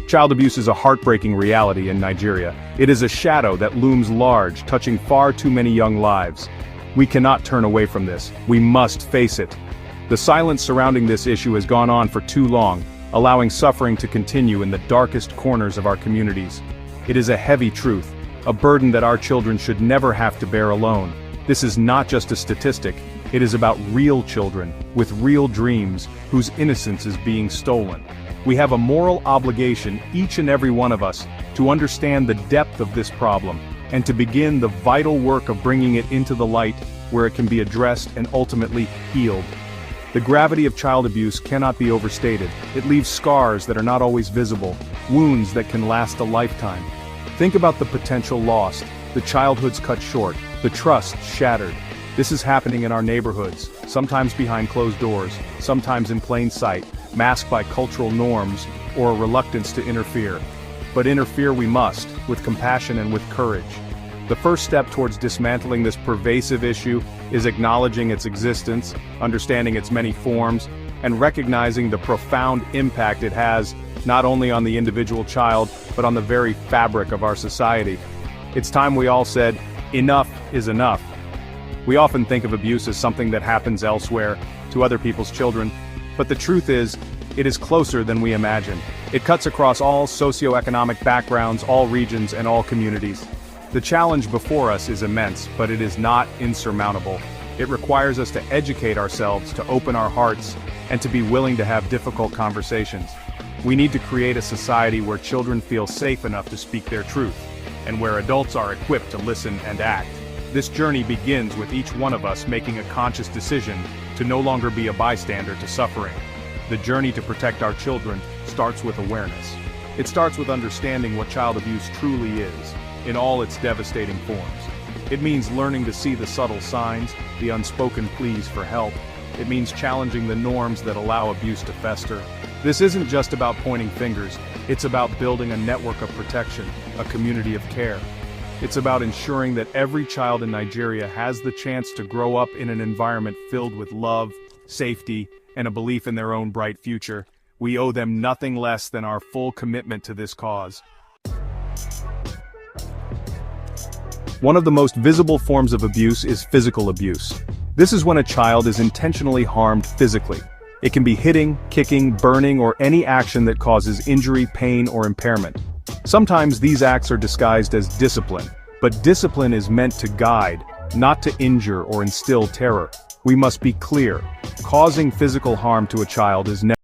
Child abuse is a heartbreaking reality in Nigeria. It is a shadow that looms large, touching far too many young lives. We cannot turn away from this. We must face it. The silence surrounding this issue has gone on for too long, allowing suffering to continue in the darkest corners of our communities. It is a heavy truth, a burden that our children should never have to bear alone. This is not just a statistic, it is about real children, with real dreams, whose innocence is being stolen. We have a moral obligation, each and every one of us, to understand the depth of this problem, and to begin the vital work of bringing it into the light, where it can be addressed and ultimately healed. The gravity of child abuse cannot be overstated. It leaves scars that are not always visible, wounds that can last a lifetime. Think about the potential lost, the childhoods cut short, the trust shattered. This is happening in our neighborhoods, sometimes behind closed doors, sometimes in plain sight, masked by cultural norms or a reluctance to interfere. But interfere we must, with compassion and with courage. The first step towards dismantling this pervasive issue is acknowledging its existence, understanding its many forms, and recognizing the profound impact it has not only on the individual child, but on the very fabric of our society. It's time we all said, enough is enough. We often think of abuse as something that happens elsewhere, to other people's children, but the truth is, it is closer than we imagine. It cuts across all socioeconomic backgrounds, all regions, and all communities. The challenge before us is immense, but it is not insurmountable. It requires us to educate ourselves, to open our hearts, and to be willing to have difficult conversations. We need to create a society where children feel safe enough to speak their truth, and where adults are equipped to listen and act. This journey begins with each one of us making a conscious decision to no longer be a bystander to suffering. The journey to protect our children starts with awareness. It starts with understanding what child abuse truly is, in all its devastating forms. It means learning to see the subtle signs, the unspoken pleas for help. It means challenging the norms that allow abuse to fester. This isn't just about pointing fingers, it's about building a network of protection, a community of care. It's about ensuring that every child in Nigeria has the chance to grow up in an environment filled with love, safety, and a belief in their own bright future. We owe them nothing less than our full commitment to this cause. One of the most visible forms of abuse is physical abuse. This is when a child is intentionally harmed physically. It can be hitting, kicking, burning, or any action that causes injury, pain, or impairment. Sometimes these acts are disguised as discipline, but discipline is meant to guide, not to injure or instill terror. We must be clear. Causing physical harm to a child is never